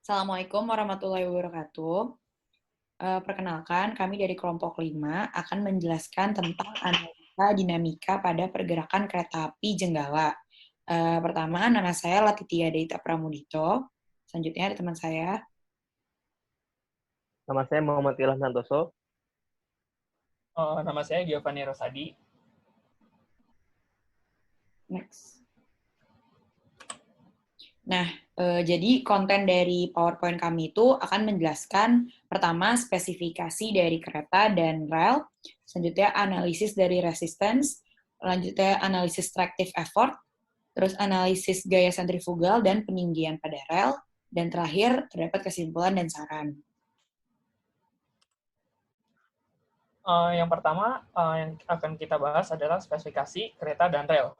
Assalamualaikum warahmatullahi wabarakatuh. Perkenalkan, kami dari kelompok 5 akan menjelaskan tentang analisa dinamika pada pergerakan kereta api Jenggala. Pertama, nama saya Latitia Deita Pramudito. Selanjutnya ada teman saya. Nama saya Muhammad Ilham Santoso. Nama saya Giovanni Rosadi. Next. Nah, jadi konten dari PowerPoint kami itu akan menjelaskan pertama spesifikasi dari kereta dan rel, selanjutnya analisis dari resistance, selanjutnya analisis tractive effort, terus analisis gaya sentrifugal dan peninggian pada rel, dan terakhir terdapat kesimpulan dan saran. Yang pertama yang akan kita bahas adalah spesifikasi kereta dan rel.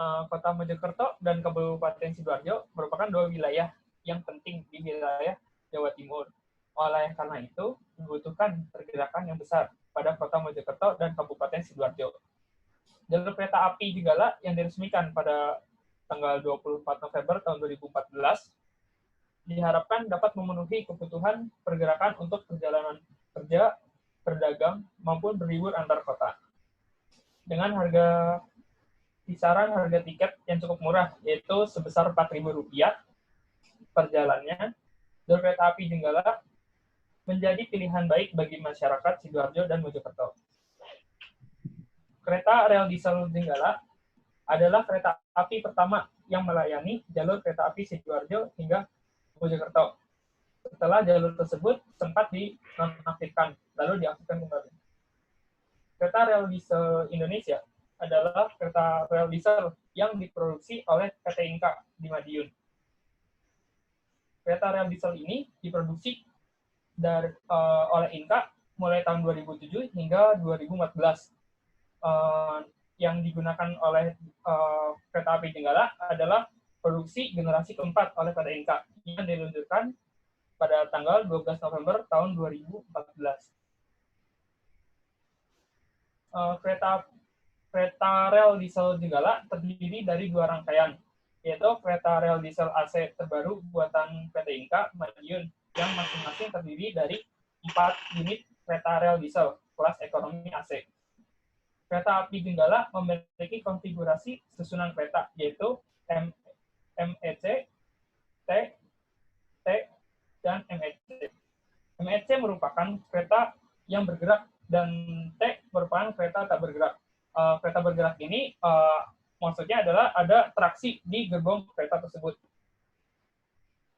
Kota Mojokerto dan Kabupaten Sidoarjo merupakan dua wilayah yang penting di wilayah Jawa Timur. Oleh karena itu, dibutuhkan pergerakan yang besar pada Kota Mojokerto dan Kabupaten Sidoarjo. Jalur kereta api Jenggala yang diresmikan pada tanggal 24 November tahun 2014 diharapkan dapat memenuhi kebutuhan pergerakan untuk perjalanan kerja, berdagang, maupun berlibur antar kota. Dengan kisaran harga tiket yang cukup murah, yaitu sebesar Rp4.000 per jalannya, jalur kereta api Jenggala menjadi pilihan baik bagi masyarakat Sidoarjo dan Mojokerto. Kereta rel diesel Jenggala adalah kereta api pertama yang melayani jalur kereta api Sidoarjo hingga Mojokerto. Setelah jalur tersebut sempat dinonaktifkan, lalu diaktifkan kembali. Kereta rel diesel Indonesia adalah kereta rel diesel yang diproduksi oleh PT Inka di Madiun. Kereta rel diesel ini diproduksi oleh Inka mulai tahun 2007 hingga 2014. Yang digunakan oleh kereta api Jenggala adalah produksi generasi keempat oleh PT Inka yang diluncurkan pada tanggal 12 November tahun 2014. Kereta rel diesel Jenggala terdiri dari dua rangkaian, yaitu kereta rel diesel AC terbaru buatan PT Inka Madiun yang masing-masing terdiri dari 4 unit kereta rel diesel kelas ekonomi AC. Kereta api Jenggala memiliki konfigurasi susunan kereta, yaitu MEC, T, dan MEC. MEC merupakan kereta yang bergerak dan T merupakan kereta tak bergerak. Kereta bergerak ini maksudnya adalah ada traksi di gerbong kereta tersebut.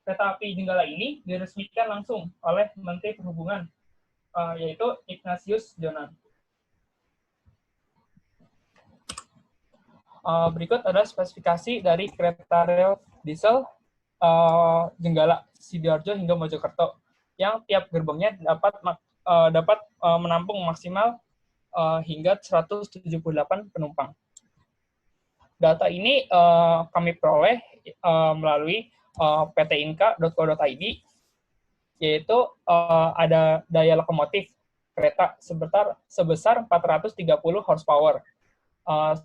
Kereta api Jenggala ini diresmikan langsung oleh Menteri Perhubungan, yaitu Ignatius Jonan. Berikut adalah spesifikasi dari kereta rel diesel Jenggala, Sidoarjo hingga Mojokerto, yang tiap gerbongnya dapat menampung maksimal hingga 178 penumpang. Data ini kami peroleh melalui ptinka.co.id, yaitu ada daya lokomotif kereta sebesar 430 horsepower.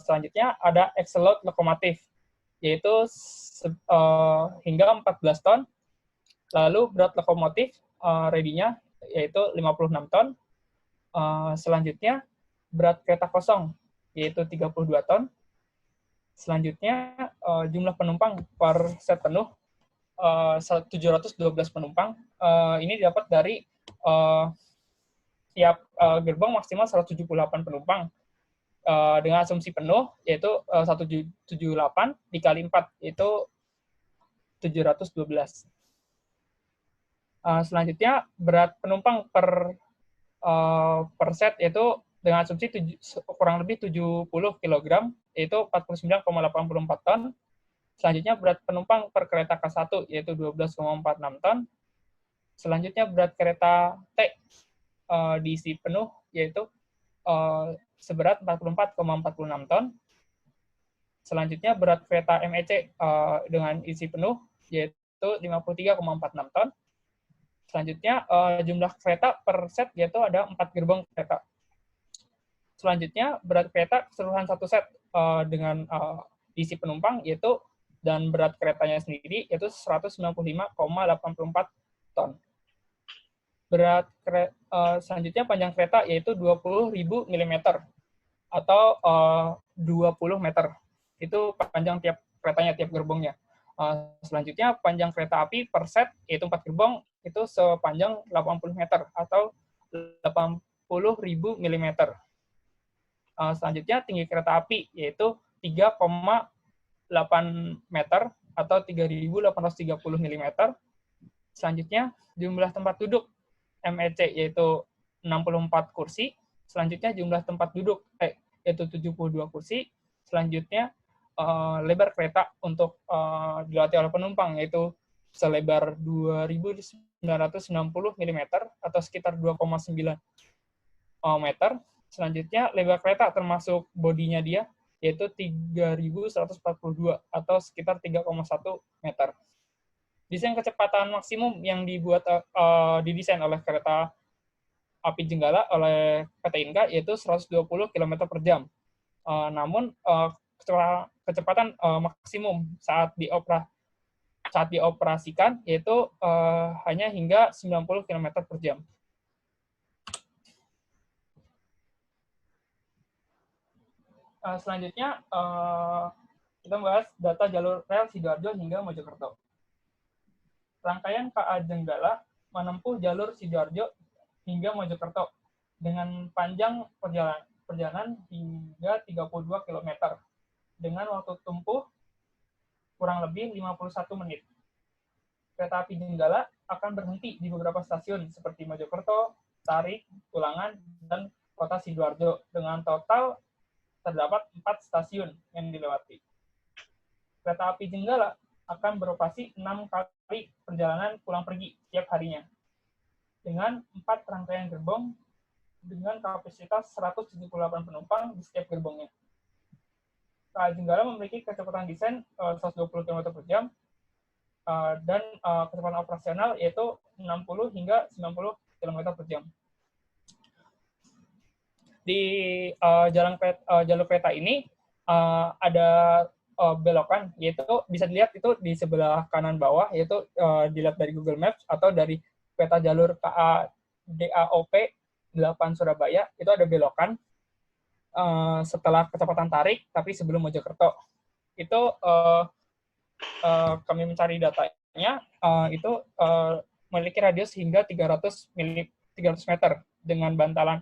Selanjutnya ada axle load lokomotif, yaitu hingga 14 ton. Lalu berat lokomotif ready-nya yaitu 56 ton. Selanjutnya berat kereta kosong yaitu 32 ton. Selanjutnya jumlah penumpang per set penuh 712 penumpang. Ini dapat dari tiap gerbong maksimal 178 penumpang. Dengan asumsi penuh yaitu 178 dikali 4 yaitu 712. Selanjutnya berat penumpang per set yaitu dengan asumsi kurang lebih 70 kg yaitu 49,84 ton. Selanjutnya berat penumpang per kereta K1 yaitu 12,46 ton. Selanjutnya berat kereta T diisi penuh yaitu seberat 44,46 ton. Selanjutnya berat kereta MEC dengan isi penuh yaitu 53,46 ton. Selanjutnya jumlah kereta per set yaitu ada 4 gerbong kereta. Selanjutnya berat kereta keseluruhan satu set dengan isi penumpang yaitu dan berat keretanya sendiri yaitu 195,84 ton. Selanjutnya panjang kereta yaitu 20.000 mm atau 20 meter. Itu panjang tiap keretanya, tiap gerbongnya. Selanjutnya panjang kereta api per set yaitu 4 gerbong itu sepanjang 80 meter atau 80.000 mm. Selanjutnya tinggi kereta api yaitu 3,8 meter atau 3.830 mm. Selanjutnya jumlah tempat duduk MEC yaitu 64 kursi. Selanjutnya jumlah tempat duduk yaitu 72 kursi. Selanjutnya lebar kereta untuk dilewati oleh penumpang yaitu selebar 2.960 mm atau sekitar 2,9 meter. Selanjutnya lebar kereta termasuk bodinya dia yaitu 3.142 atau sekitar 3,1 meter. Desain kecepatan maksimum yang didesain oleh kereta api Jenggala oleh PT Inka yaitu 120 km per jam. Namun kecepatan maksimum saat dioperasikan yaitu hanya hingga 90 km per jam. Selanjutnya kita membahas data jalur rel Sidoarjo hingga Mojokerto. Rangkaian KA Jenggala menempuh jalur Sidoarjo hingga Mojokerto dengan panjang perjalanan hingga 32 km dengan waktu tempuh kurang lebih 51 menit. Kereta api Jenggala akan berhenti di beberapa stasiun seperti Mojokerto, Tarik, Tulangan, dan Kota Sidoarjo dengan total terdapat 4 stasiun yang dilewati. Kereta api Jenggala akan beroperasi 6 kali perjalanan pulang pergi setiap harinya, dengan 4 rangkaian gerbong dengan kapasitas 178 penumpang di setiap gerbongnya. KA Jenggala memiliki kecepatan desain 120 km per jam dan kecepatan operasional yaitu 60 hingga 90 km per jam. Di jalur kereta ini ada belokan, yaitu bisa dilihat itu di sebelah kanan bawah, yaitu dilihat dari Google Maps atau dari peta jalur KA DAOP 8 Surabaya, itu ada belokan setelah kecepatan Tarik, tapi sebelum Mojokerto. Itu kami mencari datanya, itu memiliki radius hingga 300 meter dengan bantalan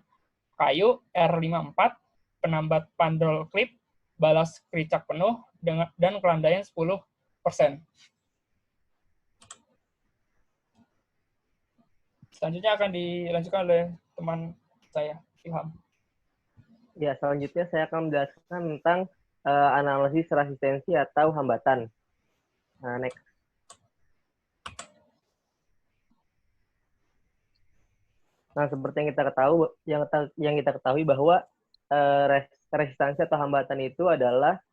kayu R54, penambat pandrol klip, balas kericak penuh, dan kelandaian 10%. Selanjutnya akan dilanjutkan oleh teman saya, Ilham. Ya, selanjutnya saya akan menjelaskan tentang analisis resistensi atau hambatan. Nah, next. Nah, seperti yang kita ketahui bahwa resistansi atau hambatan itu adalah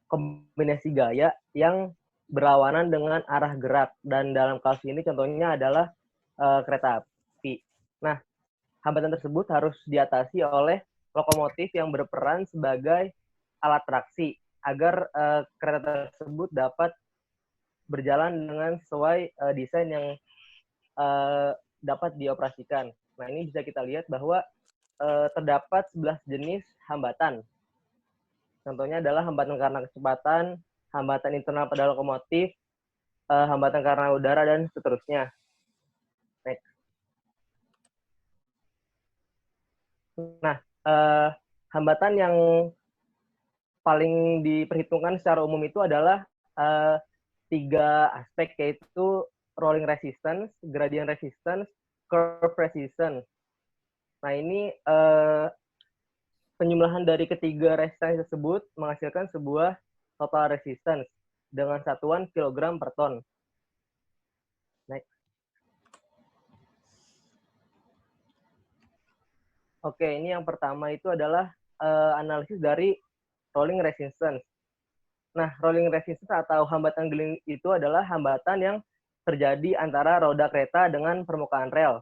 kombinasi gaya yang berlawanan dengan arah gerak, dan dalam kasus ini contohnya adalah kereta api. Nah, hambatan tersebut harus diatasi oleh lokomotif yang berperan sebagai alat traksi agar kereta tersebut dapat berjalan dengan sesuai desain yang dapat dioperasikan. Nah, ini bisa kita lihat bahwa terdapat 11 jenis hambatan. Contohnya adalah hambatan karena kecepatan, hambatan internal pada lokomotif, hambatan karena udara, dan seterusnya. Next. Nah, hambatan yang paling diperhitungkan secara umum itu adalah 3 aspek, yaitu rolling resistance, gradient resistance, curve resistance. Nah, ini penjumlahan dari ketiga resistansi tersebut menghasilkan sebuah total resistance dengan satuan kilogram per ton. Next. Oke, ini yang pertama itu adalah analisis dari rolling resistance. Nah, rolling resistance atau hambatan gelinding itu adalah hambatan yang terjadi antara roda kereta dengan permukaan rel.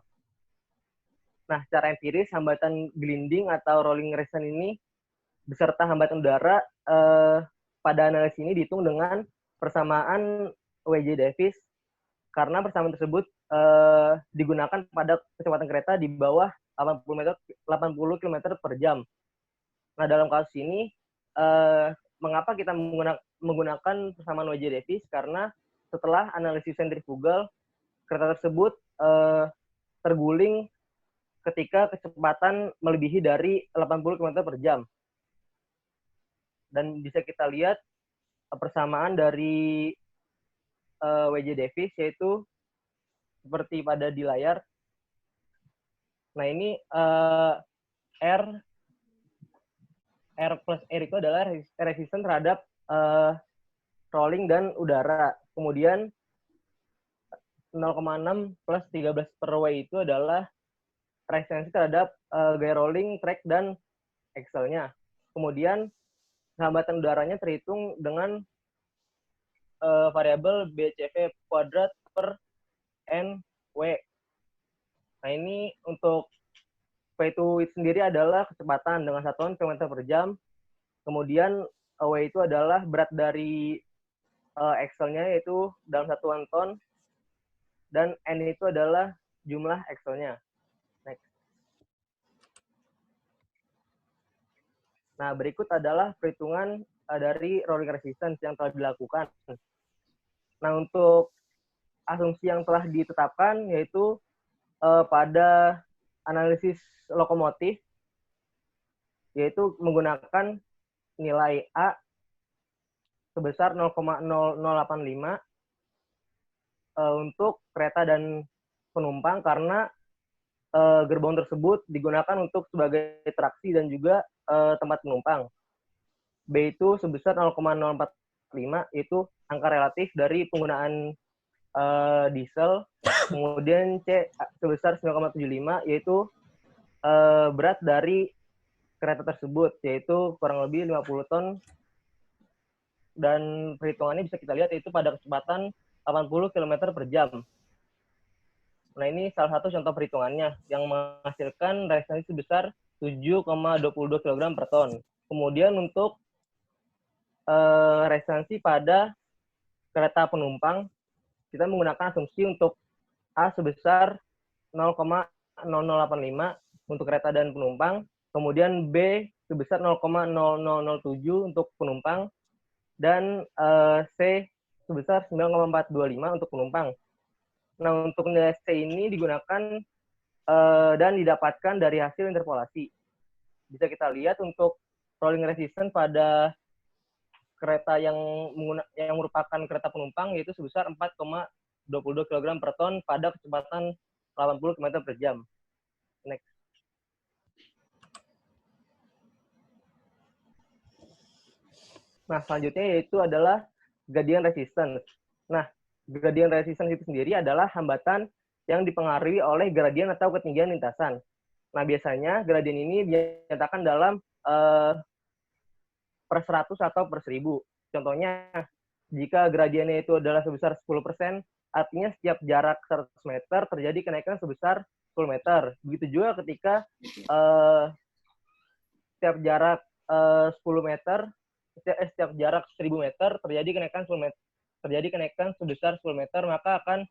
Nah, secara empiris, hambatan gelinding atau rolling resistance ini beserta hambatan udara pada analisis ini dihitung dengan persamaan W.J. Davis karena persamaan tersebut digunakan pada kecepatan kereta di bawah 80 km per jam. Nah, dalam kasus ini mengapa kita menggunakan persamaan W.J. Davis? Karena setelah analisis sentrifugal, kereta tersebut terguling ketika kecepatan melebihi dari 80 km per jam. Dan bisa kita lihat persamaan dari W.J. Davis, yaitu seperti pada di layar. Nah, ini R plus R itu adalah resisten terhadap rolling dan udara. Kemudian 0,6 plus 13 per W itu adalah resistensi terhadap gaya rolling, track, dan axle-nya. Kemudian hambatan udaranya terhitung dengan variabel BCV kuadrat per NW. Nah, ini untuk V2 itu sendiri adalah kecepatan dengan satuan km per jam. Kemudian W itu adalah berat dari axle-nya, yaitu dalam satuan ton. Dan N itu adalah jumlah axle-nya. Next. Nah, berikut adalah perhitungan dari rolling resistance yang telah dilakukan. Nah, untuk asumsi yang telah ditetapkan yaitu pada analisis lokomotif, yaitu menggunakan nilai A sebesar 0,0085 untuk kereta dan penumpang karena gerbong tersebut digunakan untuk sebagai traksi dan juga tempat penumpang. B itu sebesar 0,045, yaitu angka relatif dari penggunaan diesel. Kemudian C sebesar 9,75, yaitu berat dari kereta tersebut, yaitu kurang lebih 50 ton. Dan perhitungannya bisa kita lihat yaitu pada kecepatan 80 km per jam. Nah, ini salah satu contoh perhitungannya yang menghasilkan resistensi sebesar 7,22 kg per ton. Kemudian untuk resistensi pada kereta penumpang, kita menggunakan asumsi untuk A sebesar 0,0085 untuk kereta dan penumpang, kemudian B sebesar 0,0007 untuk penumpang, dan C sebesar 9,425 untuk penumpang. Nah, untuk nilai C ini digunakan dan didapatkan dari hasil interpolasi. Bisa kita lihat untuk rolling resistance pada kereta yang merupakan kereta penumpang yaitu sebesar 4,22 kg per ton pada kecepatan 80 km per jam. Next. Nah, selanjutnya yaitu adalah gradient resistance. Nah, gradient resistance itu sendiri adalah hambatan yang dipengaruhi oleh gradien atau ketinggian lintasan. Nah, biasanya gradien ini dinyatakan dalam per 100 atau per 1000. Contohnya, jika gradiennya itu adalah sebesar 10%, artinya setiap jarak 100 meter terjadi kenaikan sebesar 10 meter. Begitu juga ketika setiap jarak 10 meter, setiap jarak 1000 meter terjadi kenaikan 10 meter, terjadi kenaikan sebesar 10 meter, maka akan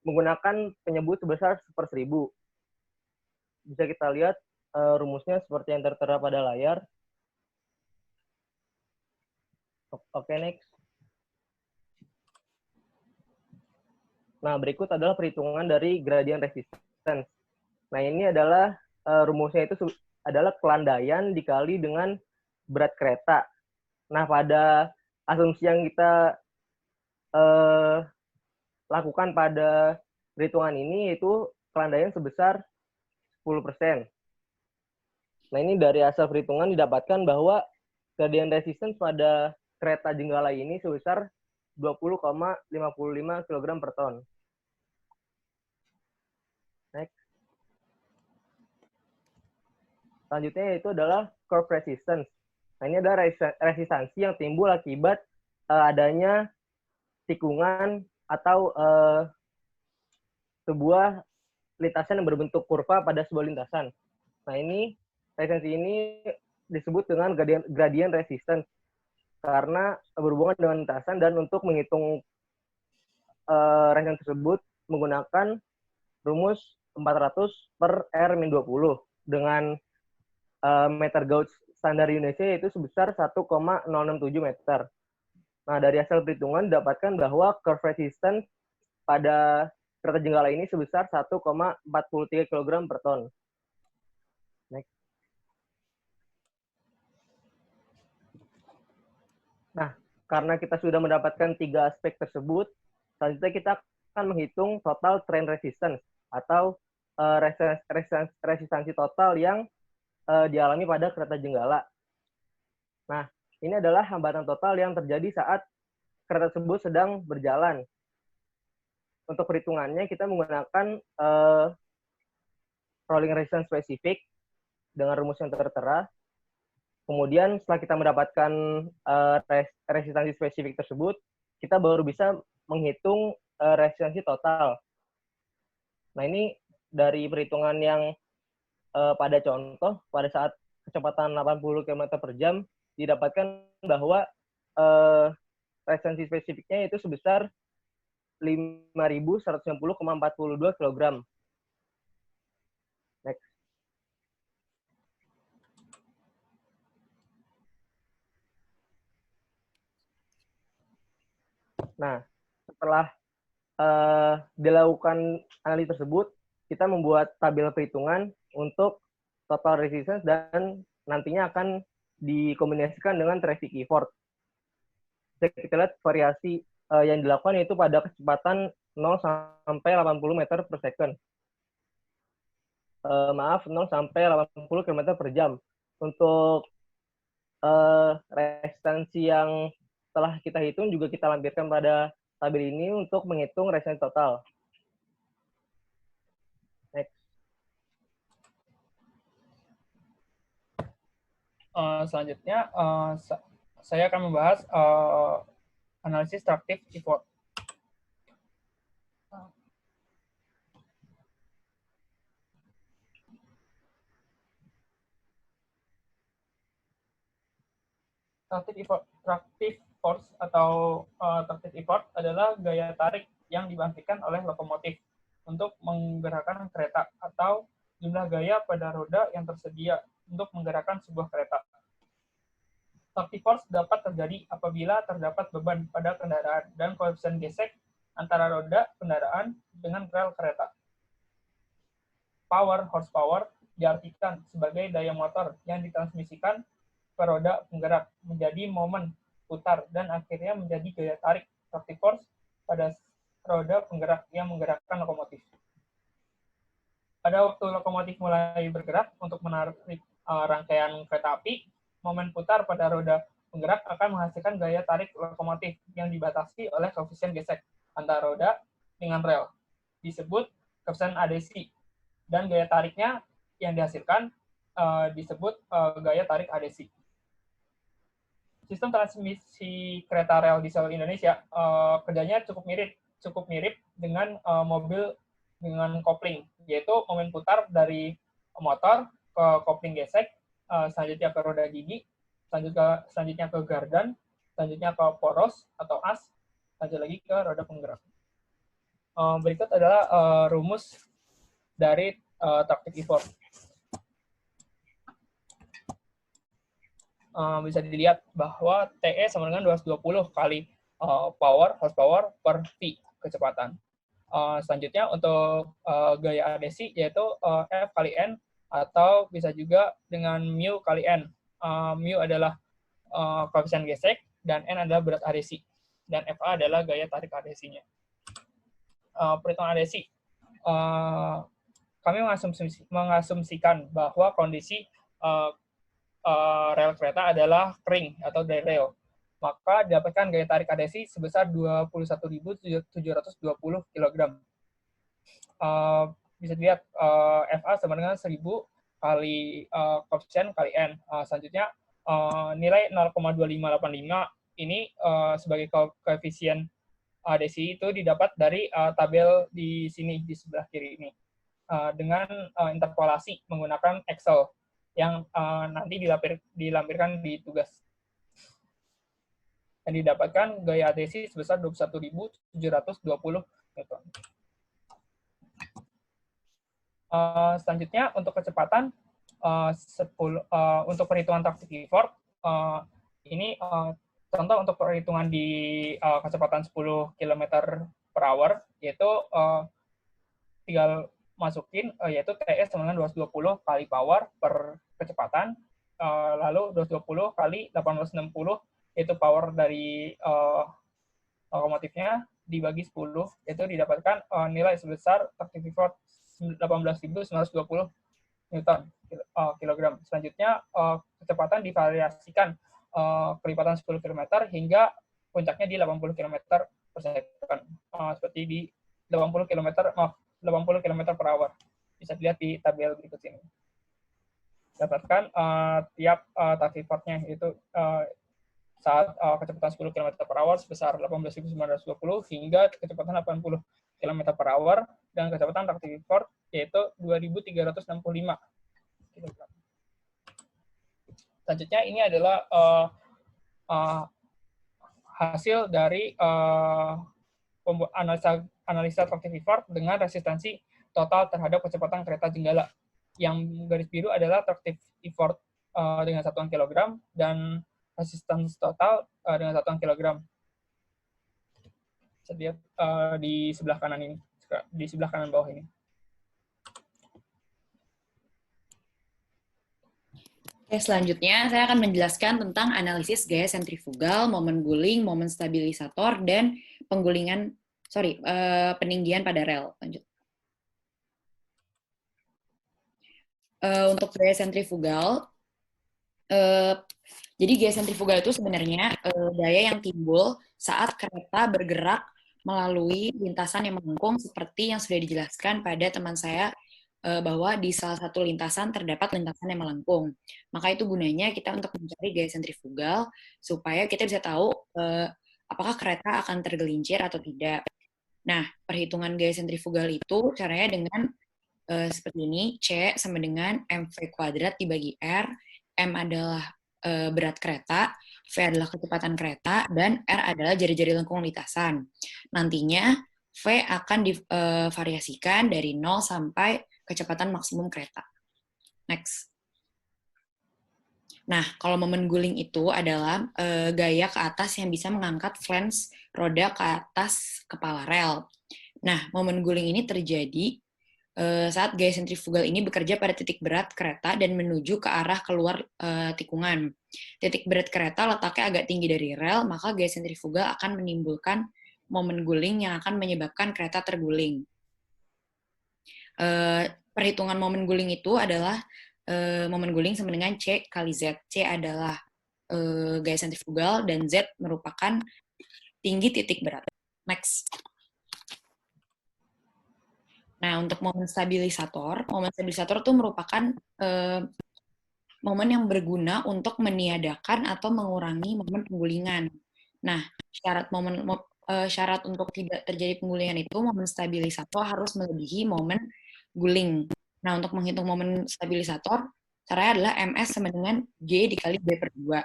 menggunakan penyebut sebesar per 1000. Bisa kita lihat rumusnya seperti yang tertera pada layar. Oke, next. Nah, berikut adalah perhitungan dari gradient resistance. Nah, ini adalah rumusnya itu adalah kelandaian dikali dengan berat kereta. Nah, pada asumsi yang kita lakukan pada perhitungan ini yaitu kelandaian sebesar 10%. Nah, ini dari hasil perhitungan didapatkan bahwa gradient resistance pada kereta Jenggala ini sebesar 20,55 kg per ton. Next. Selanjutnya yaitu adalah curve resistance. Nah, ini adalah resistansi yang timbul akibat adanya tikungan atau sebuah lintasan yang berbentuk kurva pada sebuah lintasan. Nah, ini resistansi ini disebut dengan gradient resistance karena berhubungan dengan lintasan, dan untuk menghitung resistance tersebut menggunakan rumus 400 per R-20 dengan meter gauge standar Indonesia yaitu sebesar 1,067 meter. Nah, dari hasil perhitungan didapatkan bahwa curve resistance pada kereta jenggala ini sebesar 1,43 kg per ton. Next. Nah, karena kita sudah mendapatkan 3 aspek tersebut, selanjutnya kita akan menghitung total train resistance atau resistansi total yang dialami pada kereta jenggala. Nah, ini adalah hambatan total yang terjadi saat kereta tersebut sedang berjalan. Untuk perhitungannya kita menggunakan rolling resistance spesifik dengan rumus yang tertera. Kemudian setelah kita mendapatkan resistansi spesifik tersebut, kita baru bisa menghitung resistansi total. Nah, ini dari perhitungan yang pada contoh, pada saat kecepatan 80 km per jam, didapatkan bahwa resistansi spesifiknya itu sebesar 5.190,42 kg. Next. Nah, setelah dilakukan analisis tersebut, kita membuat tabel perhitungan untuk total resistance dan nantinya akan dikombinasikan dengan traffic effort. Kita lihat variasi yang dilakukan yaitu pada kecepatan 0 sampai 80 meter per second. 0 sampai 80 km per jam. Untuk resistansi yang telah kita hitung juga kita lampirkan pada tabel ini untuk menghitung resistansi total. Next. Selanjutnya, saya akan membahas analisis tractive effort. Tractive force atau tractive effort adalah gaya tarik yang dibangkitkan oleh lokomotif untuk menggerakkan kereta atau jumlah gaya pada roda yang tersedia untuk menggerakkan sebuah kereta. Tractive force dapat terjadi apabila terdapat beban pada kendaraan dan koefisien gesek antara roda kendaraan dengan rel kereta. Horsepower diartikan sebagai daya motor yang ditransmisikan ke roda penggerak menjadi momen putar dan akhirnya menjadi gaya tarik tractive force pada roda penggerak yang menggerakkan lokomotif. Pada waktu lokomotif mulai bergerak untuk menarik rangkaian kereta api, momen putar pada roda penggerak akan menghasilkan gaya tarik lokomotif yang dibatasi oleh koefisien gesek antara roda dengan rel. Disebut koefisien adhesi. Dan gaya tariknya yang dihasilkan disebut gaya tarik adhesi. Sistem transmisi kereta rel diesel Indonesia kerjanya cukup mirip dengan mobil dengan kopling, yaitu momen putar dari motor ke kopling gesek, selanjutnya ke roda gigi, selanjutnya ke gardan, selanjutnya ke poros atau as, lanjut lagi ke roda penggerak. Berikut adalah rumus dari tractive effort. Bisa dilihat bahwa TE sama dengan 220 kali horsepower per V kecepatan. Selanjutnya untuk gaya adhesi yaitu F kali N atau bisa juga dengan mu kali N. Mu adalah koefisien gesek dan N adalah berat adhesi dan FA adalah gaya tarik adhesinya. Perhitungan adhesi. Kami mengasumsikan bahwa kondisi rel kereta adalah kering atau dry rail. Maka didapatkan gaya tarik adhesi sebesar 21.720 kg. Bisa dilihat FA sama dengan 1.000 kali koefisien kali N. Selanjutnya nilai 0,2585 ini sebagai koefisien adhesi itu didapat dari tabel di sini di sebelah kiri ini dengan interpolasi menggunakan Excel, yang nanti dilampirkan di tugas. Yang didapatkan gaya ATC sebesar 21.720 Newton. Selanjutnya untuk kecepatan untuk perhitungan traktif effort, ini contoh untuk perhitungan di kecepatan 10 km per hour, yaitu tinggal masukin yaitu TS sama dengan 220 kali power per kecepatan, lalu 220 kali 1860 yaitu power dari lokomotifnya dibagi 10, yaitu didapatkan nilai sebesar traktif effort 18.920 Newton kilogram. Selanjutnya kecepatan divariasikan kelipatan 10 km hingga puncaknya di 80 km per second. Seperti di 80 km per hour. Bisa dilihat di tabel berikut ini. Dapatkan tiap traktif effortnya, yaitu saat kecepatan 10 km per hour sebesar 18.920 hingga kecepatan 80 km per hour dan kecepatan traktif effort yaitu 2.365 kg. Selanjutnya ini adalah hasil dari analisa traktif effort dengan resistansi total terhadap kecepatan kereta jenggala. Yang garis biru adalah traktif effort dengan satuan kilogram dan resistance total dengan satuan kilogram. Bisa lihat di sebelah kanan ini, di sebelah kanan bawah ini. Oke, selanjutnya saya akan menjelaskan tentang analisis gaya sentrifugal, momen guling, momen stabilisator, dan peninggian pada rel. Lanjut. Untuk gaya sentrifugal, jadi gaya sentrifugal itu sebenarnya gaya yang timbul saat kereta bergerak melalui lintasan yang melengkung seperti yang sudah dijelaskan pada teman saya bahwa di salah satu lintasan terdapat lintasan yang melengkung. Maka itu gunanya kita untuk mencari gaya sentrifugal supaya kita bisa tahu apakah kereta akan tergelincir atau tidak. Nah, perhitungan gaya sentrifugal itu caranya dengan seperti ini, C sama dengan mv kuadrat dibagi R, M adalah berat kereta, V adalah kecepatan kereta, dan R adalah jari-jari lengkung lintasan. Nantinya, V akan divariasikan dari 0 sampai kecepatan maksimum kereta. Next. Nah, kalau momen guling itu adalah gaya ke atas yang bisa mengangkat flange roda ke atas kepala rel. Nah, momen guling ini terjadi saat gaya sentrifugal ini bekerja pada titik berat kereta dan menuju ke arah keluar tikungan. Titik berat kereta letaknya agak tinggi dari rel, maka gaya sentrifugal akan menimbulkan momen guling yang akan menyebabkan kereta terguling. Perhitungan momen guling itu adalah momen guling sama dengan C kali Z. C adalah gaya sentrifugal dan Z merupakan tinggi titik berat. Next. Nah, untuk momen stabilisator itu merupakan momen yang berguna untuk meniadakan atau mengurangi momen penggulingan. Nah, syarat untuk tidak terjadi penggulingan itu momen stabilisator harus melebihi momen guling. Nah, untuk menghitung momen stabilisator, caranya adalah MS sama dengan G dikali B per 2.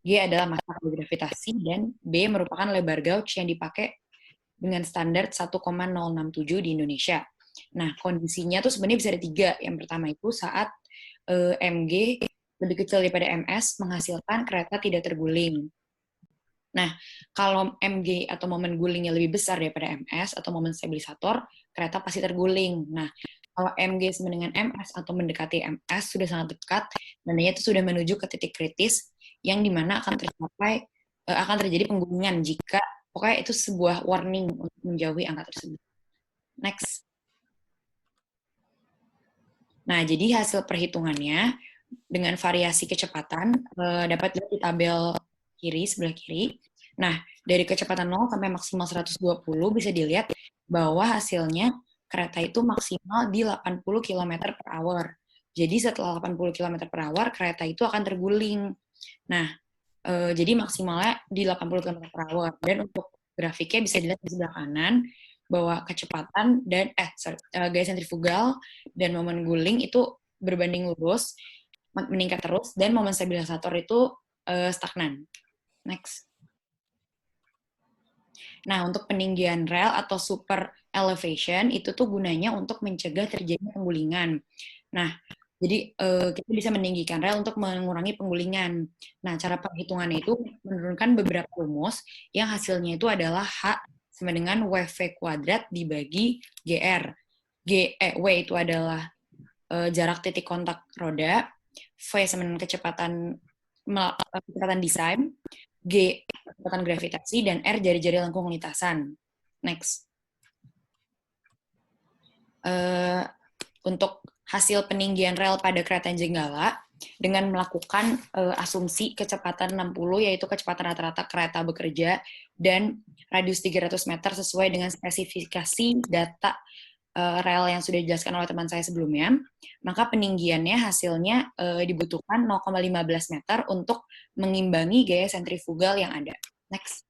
G adalah massa kali gravitasi dan B merupakan lebar gauge yang dipakai dengan standar 1,067 di Indonesia. Nah, kondisinya tuh sebenarnya bisa ada 3. Yang pertama itu saat MG lebih kecil daripada MS menghasilkan kereta tidak terguling. Nah, kalau MG atau momen gulingnya lebih besar daripada MS atau momen stabilisator, kereta pasti terguling. Nah, kalau MG sama dengan MS atau mendekati MS sudah sangat dekat, tandanya itu sudah menuju ke titik kritis yang dimana akan terjadi penggulingan jika pokoknya itu sebuah warning untuk menjauhi angka tersebut. Next. Nah, jadi hasil perhitungannya dengan variasi kecepatan dapat dilihat di tabel sebelah kiri. Nah, dari kecepatan 0 sampai maksimal 120 bisa dilihat bahwa hasilnya kereta itu maksimal di 80 km per hour. Jadi setelah 80 km per hour, kereta itu akan terguling. Nah, jadi maksimalnya di 80 km per hour. Dan untuk grafiknya bisa dilihat di sebelah kanan, bahwa kecepatan dan gaya sentrifugal dan momen guling itu berbanding lurus. meningkat terus, dan momen stabilisator itu stagnan. Next. Nah, untuk peninggian rel atau super elevation itu tuh gunanya untuk mencegah terjadinya penggulingan. Nah, jadi kita bisa meninggikan rel untuk mengurangi penggulingan. Nah, cara perhitungannya itu menurunkan beberapa rumus yang hasilnya itu adalah H sama dengan WV kuadrat dibagi GR. W itu adalah jarak titik kontak roda, V sama dengan kecepatan desain, G kecepatan gravitasi, dan R jari-jari lengkung lintasan. Next. Untuk hasil peninggian rel pada kereta Jenggala dengan melakukan asumsi kecepatan 60, yaitu kecepatan rata-rata kereta bekerja, dan radius 300 meter sesuai dengan spesifikasi data rel yang sudah dijelaskan oleh teman saya sebelumnya, maka peninggiannya hasilnya dibutuhkan 0,15 meter untuk mengimbangi gaya sentrifugal yang ada. Next.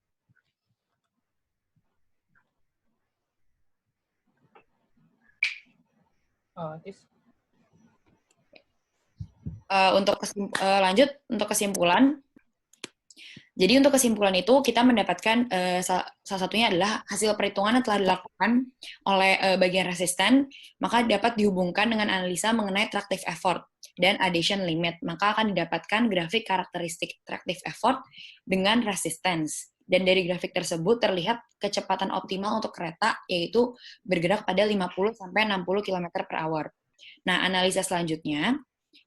Lanjut untuk kesimpulan. Jadi untuk kesimpulan itu kita mendapatkan salah satunya adalah hasil perhitungan yang telah dilakukan oleh bagian resisten, maka dapat dihubungkan dengan analisa mengenai tractive effort dan adhesion limit. Maka akan didapatkan grafik karakteristik tractive effort dengan resistance. Dan dari grafik tersebut terlihat kecepatan optimal untuk kereta, yaitu bergerak pada 50-60 km per hour. Nah, analisa selanjutnya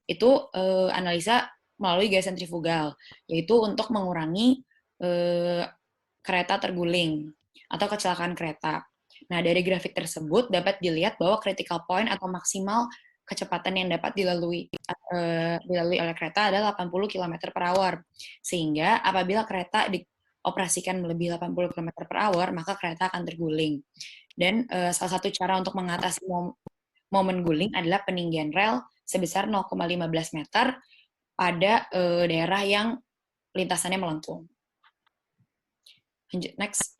itu analisa melalui gaya sentrifugal, yaitu untuk mengurangi kereta terguling atau kecelakaan kereta. Nah, dari grafik tersebut dapat dilihat bahwa critical point atau maksimal kecepatan yang dapat dilalui oleh kereta adalah 80 km per hour. Sehingga apabila kereta dioperasikan melebihi 80 km per hour, maka kereta akan terguling. Dan salah satu cara untuk mengatasi momen guling adalah peninggian rel sebesar 0,15 meter pada daerah yang lintasannya melengkung. Lanjut, next.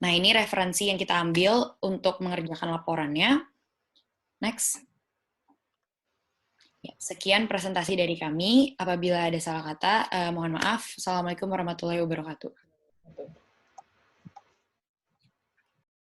Nah, ini referensi yang kita ambil untuk mengerjakan laporannya. Next. Ya, sekian presentasi dari kami. Apabila ada salah kata, mohon maaf. Assalamualaikum warahmatullahi wabarakatuh.